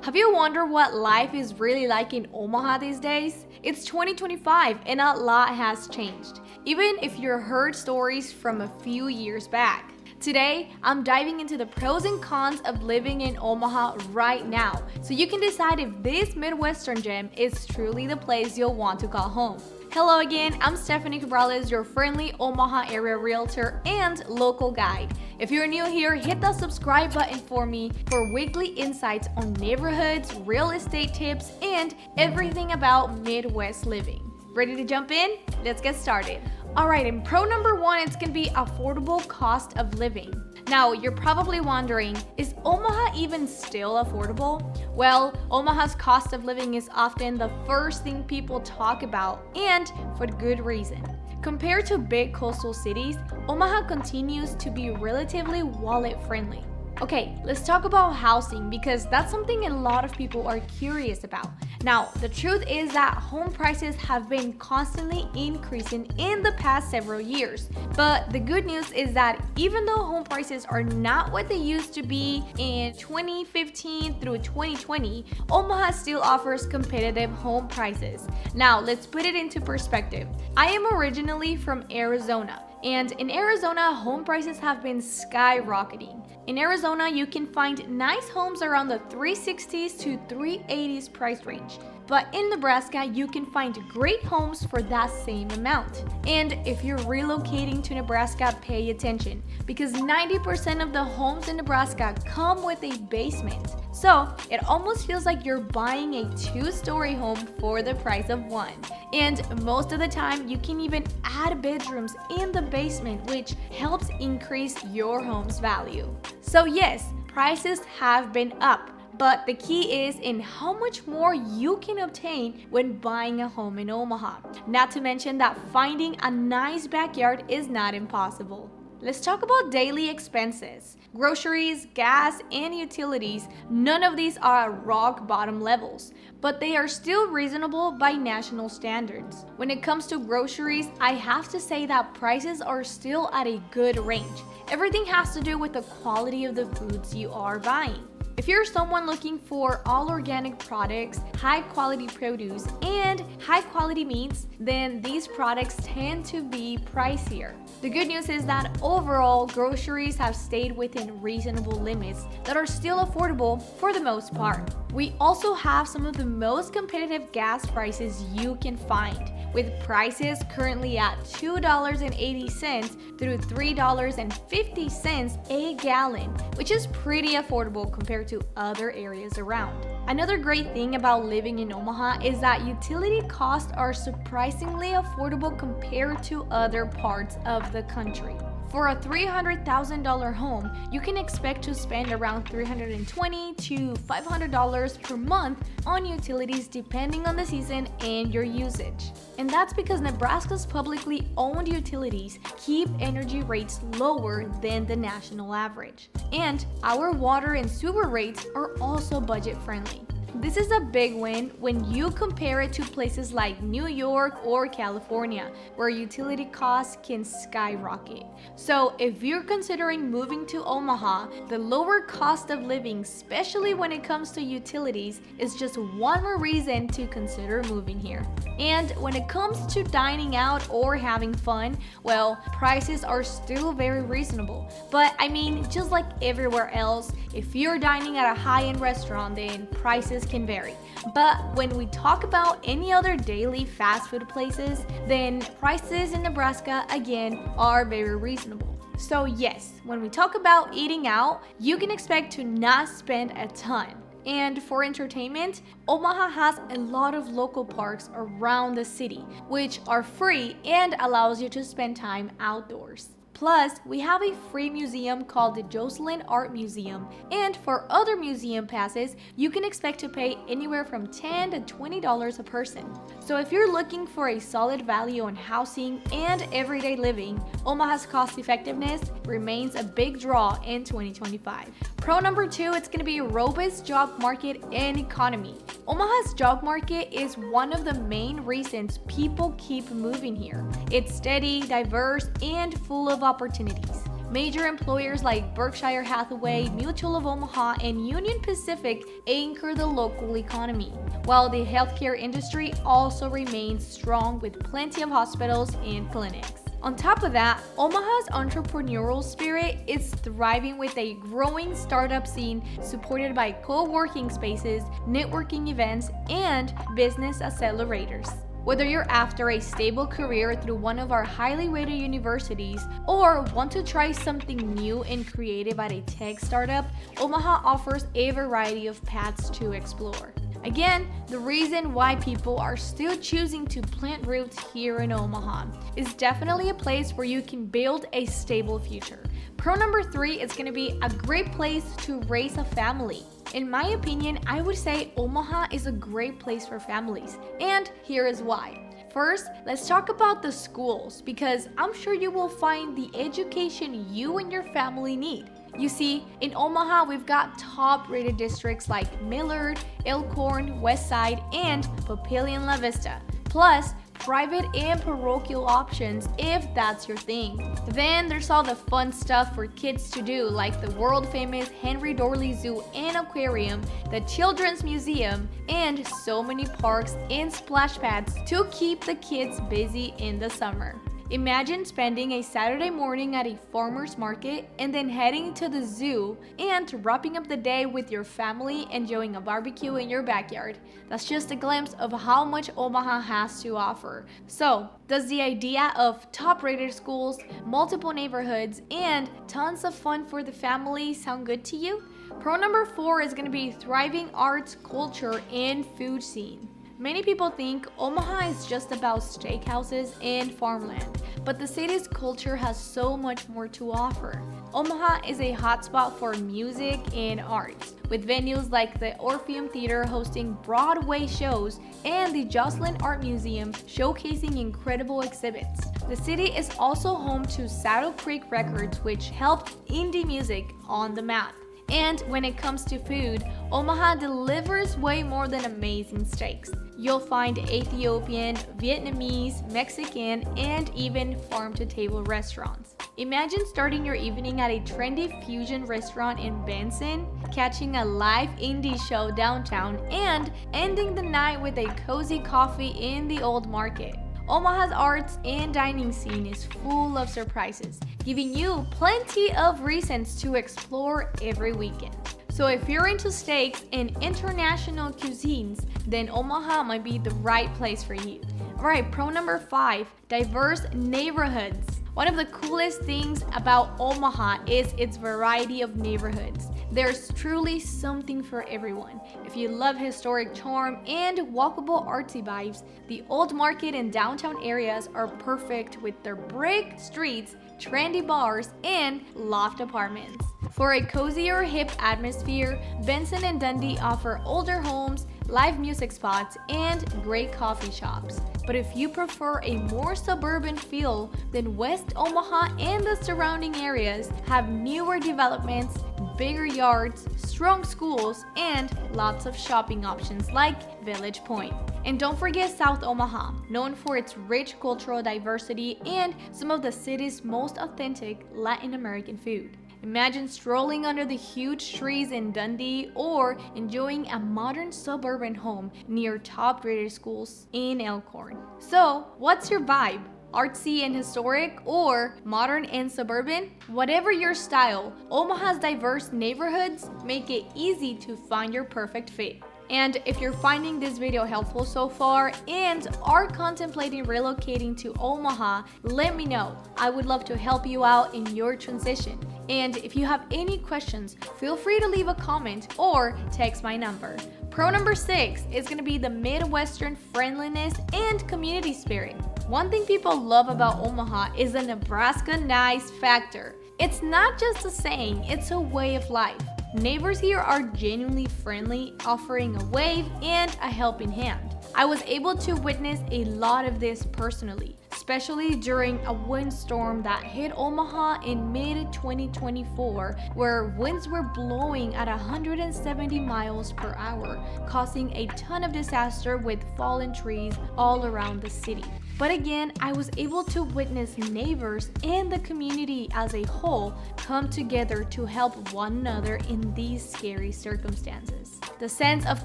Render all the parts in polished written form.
Have you wondered what life is really like in Omaha these days? It's 2025 and a lot has changed, even if you heard stories from a few years back. Today, I'm diving into the pros and cons of living in Omaha right now, so you can decide if this Midwestern gem is truly the place you'll want to call home. Hello again, I'm Stephany Cabrales, your friendly Omaha area realtor and local guide. If you're new here, hit the subscribe button for me for weekly insights on neighborhoods, real estate tips, and everything about Midwest living. Ready to jump in? Let's get started. Alright, and pro number one, it's going to be affordable cost of living. Now, you're probably wondering, is Omaha even still affordable? Well, Omaha's cost of living is often the first thing people talk about, and for good reason. Compared to big coastal cities, Omaha continues to be relatively wallet-friendly. Okay, let's talk about housing because that's something a lot of people are curious about. Now, the truth is that home prices have been constantly increasing in the past several years. But the good news is that even though home prices are not what they used to be in 2015 through 2020, Omaha still offers competitive home prices. Now, let's put it into perspective. I am originally from Arizona. And in Arizona, home prices have been skyrocketing. In Arizona, you can find nice homes around the 360s to 380s price range. But in Nebraska, you can find great homes for that same amount. And if you're relocating to Nebraska, pay attention because 90% of the homes in Nebraska come with a basement. So it almost feels like you're buying a two-story home for the price of one. And most of the time, you can even add bedrooms in the basement, which helps increase your home's value. So yes, prices have been up. But the key is in how much more you can obtain when buying a home in Omaha. Not to mention that finding a nice backyard is not impossible. Let's talk about daily expenses. Groceries, gas, and utilities, none of these are at rock bottom levels, but they are still reasonable by national standards. When it comes to groceries, I have to say that prices are still at a good range. Everything has to do with the quality of the foods you are buying. If you're someone looking for all organic products, high quality produce, and high quality meats, then these products tend to be pricier. The good news is that overall, groceries have stayed within reasonable limits that are still affordable for the most part. We also have some of the most competitive gas prices you can find, with prices currently at $2.80 through $3.50 a gallon, which is pretty affordable compared to other areas around. Another great thing about living in Omaha is that utility costs are surprisingly affordable compared to other parts of the country. For a $300,000 home, you can expect to spend around $320 to $500 per month on utilities depending on the season and your usage. And that's because Nebraska's publicly owned utilities keep energy rates lower than the national average. And our water and sewer rates are also budget friendly. This is a big win when you compare it to places like New York or California, where utility costs can skyrocket. So if you're considering moving to Omaha, the lower cost of living, especially when it comes to utilities, is just one more reason to consider moving here. And when it comes to dining out or having fun, well, prices are still very reasonable. But I mean, just like everywhere else, if you're dining at a high-end restaurant, then prices can vary. But when we talk about any other daily fast food places, then prices in Nebraska, again, are very reasonable. So yes, when we talk about eating out, you can expect to not spend a ton. And for entertainment, Omaha has a lot of local parks around the city, which are free and allows you to spend time outdoors. Plus, we have a free museum called the Jocelyn Art Museum, and for other museum passes, you can expect to pay anywhere from $10 to $20 a person. So if you're looking for a solid value on housing and everyday living, Omaha's cost effectiveness remains a big draw in 2025. Pro number two, it's going to be a robust job market and economy. Omaha's job market is one of the main reasons people keep moving here. It's steady, diverse, and full of opportunities. Major employers like Berkshire Hathaway, Mutual of Omaha, and Union Pacific anchor the local economy, while the healthcare industry also remains strong with plenty of hospitals and clinics. On top of that, Omaha's entrepreneurial spirit is thriving with a growing startup scene supported by co-working spaces, networking events, and business accelerators. Whether you're after a stable career through one of our highly rated universities or want to try something new and creative at a tech startup, Omaha offers a variety of paths to explore. Again, the reason why people are still choosing to plant roots here in Omaha is definitely a place where you can build a stable future. Pro number 3 is going to be a great place to raise a family. In my opinion, I would say Omaha is a great place for families, and here is why. First, let's talk about the schools, because I'm sure you will find the education you and your family need. You see, in Omaha, we've got top-rated districts like Millard, Elkhorn, Westside, and Papillion-La Vista, plus private and parochial options if that's your thing. Then there's all the fun stuff for kids to do, like the world-famous Henry Dorley Zoo and Aquarium, the Children's Museum, and so many parks and splash pads to keep the kids busy in the summer. Imagine spending a Saturday morning at a farmer's market and then heading to the zoo and wrapping up the day with your family enjoying a barbecue in your backyard. That's just a glimpse of how much Omaha has to offer. So, does the idea of top-rated schools, multiple neighborhoods, and tons of fun for the family sound good to you? Pro number 4 is going to be thriving arts, culture, and food scene. Many people think Omaha is just about steakhouses and farmland, but the city's culture has so much more to offer. Omaha is a hotspot for music and arts, with venues like the Orpheum Theater hosting Broadway shows and the Joslyn Art Museum showcasing incredible exhibits. The city is also home to Saddle Creek Records, which helped indie music on the map. And when it comes to food, Omaha delivers way more than amazing steaks. You'll find Ethiopian, Vietnamese, Mexican, and even farm-to-table restaurants. Imagine starting your evening at a trendy fusion restaurant in Benson, catching a live indie show downtown, and ending the night with a cozy coffee in the old market. Omaha's arts and dining scene is full of surprises, giving you plenty of reasons to explore every weekend. So if you're into steaks and international cuisines, then Omaha might be the right place for you. Alright, pro number 5, diverse neighborhoods. One of the coolest things about Omaha is its variety of neighborhoods. There's truly something for everyone. If you love historic charm and walkable artsy vibes, the Old Market and downtown areas are perfect with their brick streets, trendy bars, and loft apartments. For a cozier, hip atmosphere, Benson and Dundee offer older homes, live music spots, and great coffee shops. But if you prefer a more suburban feel, then West Omaha and the surrounding areas have newer developments, bigger yards, strong schools, and lots of shopping options like Village Point. And don't forget South Omaha, known for its rich cultural diversity and some of the city's most authentic Latin American food. Imagine strolling under the huge trees in Dundee or enjoying a modern suburban home near top-rated schools in Elkhorn. So, what's your vibe? Artsy and historic, or modern and suburban? Whatever your style, Omaha's diverse neighborhoods make it easy to find your perfect fit. And if you're finding this video helpful so far and are contemplating relocating to Omaha, let me know. I would love to help you out in your transition. And if you have any questions, feel free to leave a comment or text my number. Pro number 6 is going to be the Midwestern friendliness and community spirit. One thing people love about Omaha is the Nebraska nice factor. It's not just a saying, it's a way of life. Neighbors here are genuinely friendly, offering a wave and a helping hand. I was able to witness a lot of this personally, especially during a windstorm that hit Omaha in mid-2024, where winds were blowing at 170 miles per hour, causing a ton of disaster with fallen trees all around the city. But again, I was able to witness neighbors and the community as a whole come together to help one another in these scary circumstances. The sense of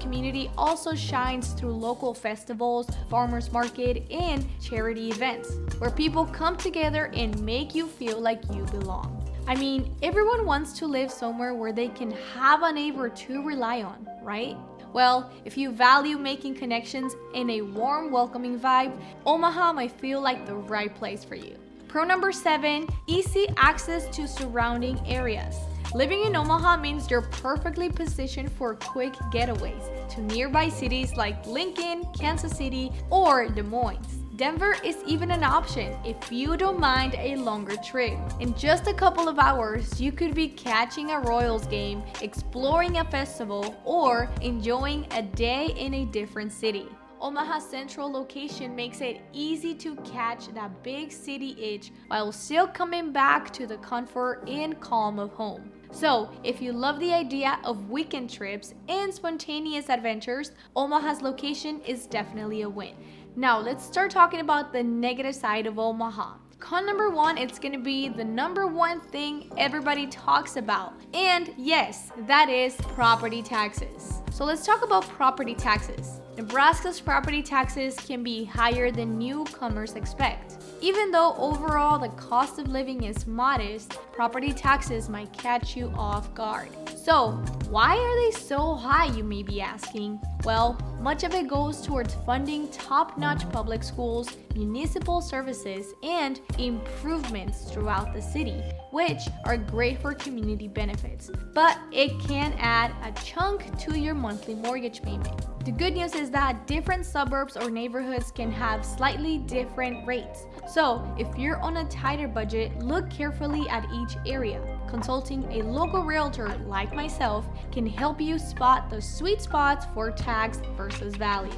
community also shines through local festivals, farmers market, and charity events, where people come together and make you feel like you belong. I mean, everyone wants to live somewhere where they can have a neighbor to rely on, right? Well, if you value making connections and a warm, welcoming vibe, Omaha might feel like the right place for you. Pro number 7, easy access to surrounding areas. Living in Omaha means you're perfectly positioned for quick getaways to nearby cities like Lincoln, Kansas City, or Des Moines. Denver is even an option if you don't mind a longer trip. In just a couple of hours, you could be catching a Royals game, exploring a festival, or enjoying a day in a different city. Omaha's central location makes it easy to catch that big city itch while still coming back to the comfort and calm of home. So, if you love the idea of weekend trips and spontaneous adventures, Omaha's location is definitely a win. Now, let's start talking about the negative side of Omaha. Con number 1, it's gonna be the number one thing everybody talks about. And yes, that is property taxes. So let's talk about property taxes. Nebraska's property taxes can be higher than newcomers expect. Even though overall the cost of living is modest, property taxes might catch you off guard. So, why are they so high, you may be asking? Well, much of it goes towards funding top-notch public schools, municipal services, and improvements throughout the city, which are great for community benefits. But it can add a chunk to your monthly mortgage payment. The good news is that different suburbs or neighborhoods can have slightly different rates. So, if you're on a tighter budget, look carefully at each area. Consulting a local realtor like myself can help you spot the sweet spots for tax versus value.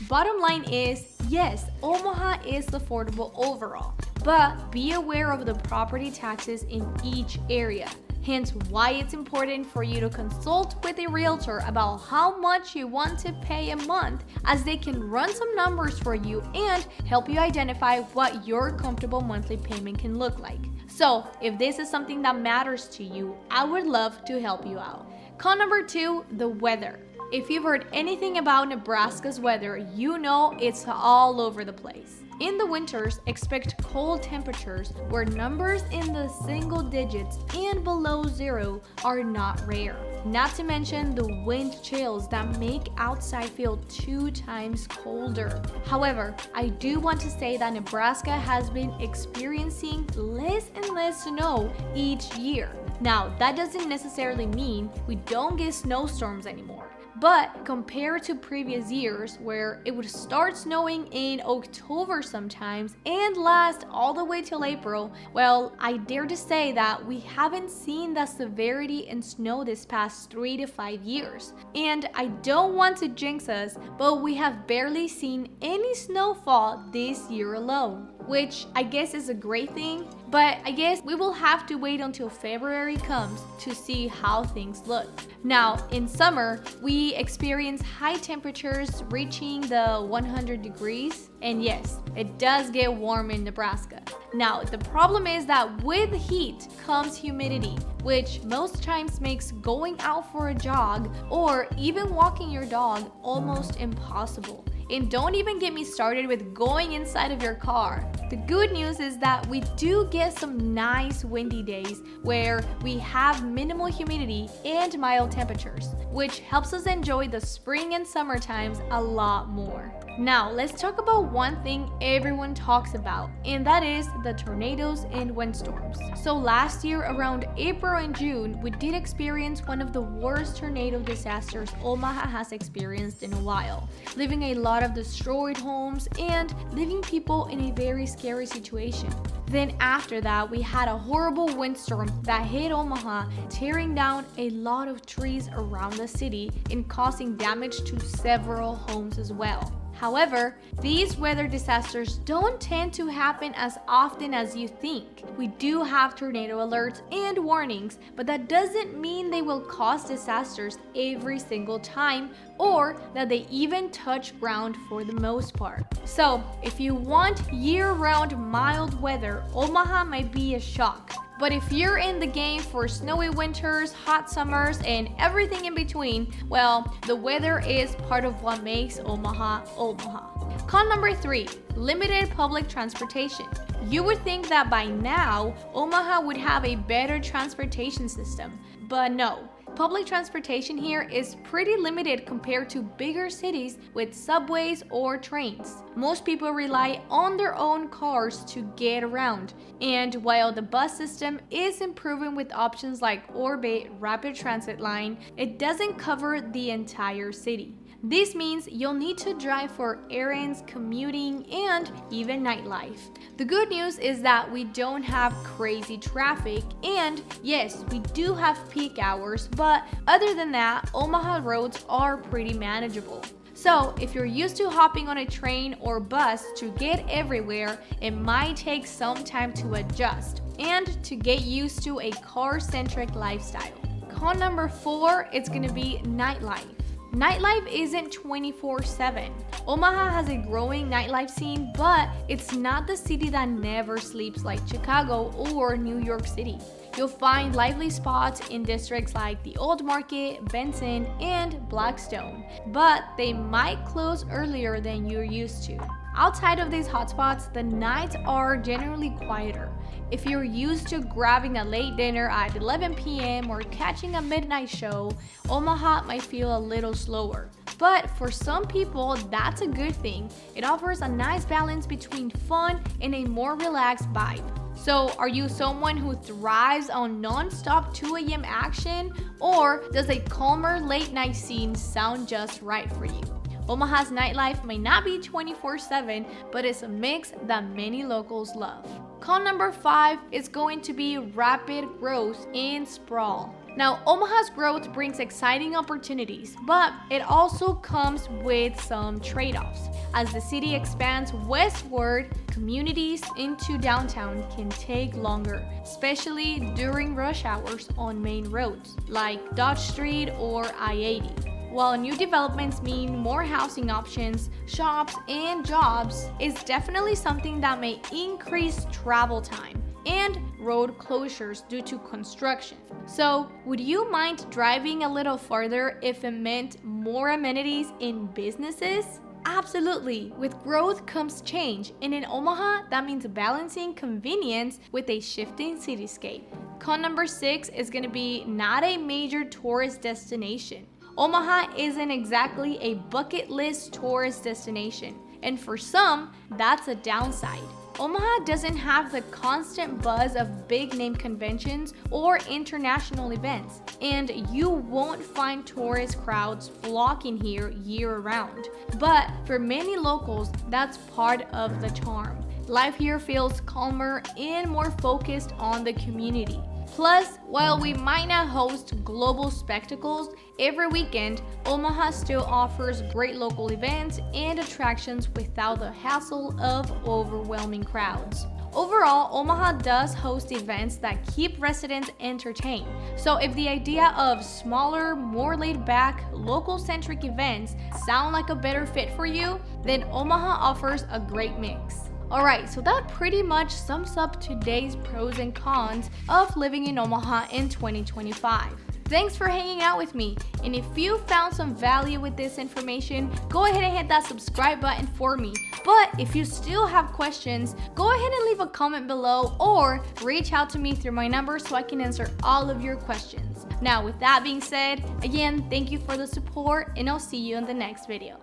Bottom line is, yes, Omaha is affordable overall, but be aware of the property taxes in each area. Hence why it's important for you to consult with a realtor about how much you want to pay a month, as they can run some numbers for you and help you identify what your comfortable monthly payment can look like. So if this is something that matters to you, I would love to help you out. Con number 2, the weather. If you've heard anything about Nebraska's weather, you know it's all over the place. In the winters, expect cold temperatures where numbers in the single digits and below zero are not rare. Not to mention the wind chills that make outside feel 2 times colder. However, I do want to say that Nebraska has been experiencing less and less snow each year. Now, that doesn't necessarily mean we don't get snowstorms anymore. But compared to previous years where it would start snowing in October sometimes and last all the way till April, well, I dare to say that we haven't seen that severity in snow this past 3 to 5 years. And I don't want to jinx us, but we have barely seen any snowfall this year alone, which I guess is a great thing, but I guess we will have to wait until February comes to see how things look. Now, in summer, we experience high temperatures reaching the 100 degrees, and yes, it does get warm in Nebraska. Now, the problem is that with heat comes humidity, which most times makes going out for a jog or even walking your dog almost impossible. And don't even get me started with going inside of your car. The good news is that we do get some nice windy days where we have minimal humidity and mild temperatures, which helps us enjoy the spring and summer times a lot more. Now, let's talk about one thing everyone talks about, and that is the tornadoes and windstorms. So last year, around April and June, we did experience one of the worst tornado disasters Omaha has experienced in a while, leaving a lot of destroyed homes and leaving people in a very scary situation. Then after that, we had a horrible windstorm that hit Omaha, tearing down a lot of trees around the city and causing damage to several homes as well. However, these weather disasters don't tend to happen as often as you think. We do have tornado alerts and warnings, but that doesn't mean they will cause disasters every single time or that they even touch ground for the most part. So, if you want year-round mild weather, Omaha might be a shock. But if you're in the game for snowy winters, hot summers, and everything in between, well, the weather is part of what makes Omaha, Omaha. Con number 3, limited public transportation. You would think that by now, Omaha would have a better transportation system, but no. Public transportation here is pretty limited compared to bigger cities with subways or trains. Most people rely on their own cars to get around. And while the bus system is improving with options like Orbit Rapid Transit Line, it doesn't cover the entire city. This means you'll need to drive for errands, commuting, and even nightlife. The good news is that we don't have crazy traffic, and yes, we do have peak hours, but other than that, Omaha roads are pretty manageable. So, if you're used to hopping on a train or bus to get everywhere, it might take some time to adjust and to get used to a car-centric lifestyle. Con number 4 is going to be nightlife. Nightlife isn't 24/7. Omaha has a growing nightlife scene, but it's not the city that never sleeps like Chicago or New York City. You'll find lively spots in districts like the Old Market, Benson, and Blackstone, but they might close earlier than you're used to. Outside of these hotspots, the nights are generally quieter. If you're used to grabbing a late dinner at 11 p.m. or catching a midnight show, Omaha might feel a little slower. But for some people, that's a good thing. It offers a nice balance between fun and a more relaxed vibe. So, are you someone who thrives on non-stop 2 a.m. action, or does a calmer late night scene sound just right for you? Omaha's nightlife may not be 24/7, but it's a mix that many locals love. Con number 5 is going to be rapid growth and sprawl. Now, Omaha's growth brings exciting opportunities, but it also comes with some trade-offs. As the city expands westward, communities into downtown can take longer, especially during rush hours on main roads like Dodge Street or I-80. While new developments mean more housing options, shops, and jobs, it's definitely something that may increase travel time and road closures due to construction. So, would you mind driving a little farther if it meant more amenities in businesses? Absolutely. With growth comes change, and in Omaha, that means balancing convenience with a shifting cityscape. Con number 6 is going to be not a major tourist destination. Omaha isn't exactly a bucket list tourist destination, and for some, that's a downside. Omaha doesn't have the constant buzz of big name conventions or international events, and you won't find tourist crowds flocking here year round. But for many locals, that's part of the charm. Life here feels calmer and more focused on the community. Plus, while we might not host global spectacles every weekend, Omaha still offers great local events and attractions without the hassle of overwhelming crowds. Overall, Omaha does host events that keep residents entertained. So if the idea of smaller, more laid-back, local-centric events sound like a better fit for you, then Omaha offers a great mix. Alright, so that pretty much sums up today's pros and cons of living in Omaha in 2025. Thanks for hanging out with me, and if you found some value with this information, go ahead and hit that subscribe button for me. But if you still have questions, go ahead and leave a comment below or reach out to me through my number so I can answer all of your questions. Now, with that being said, again, thank you for the support, and I'll see you in the next video.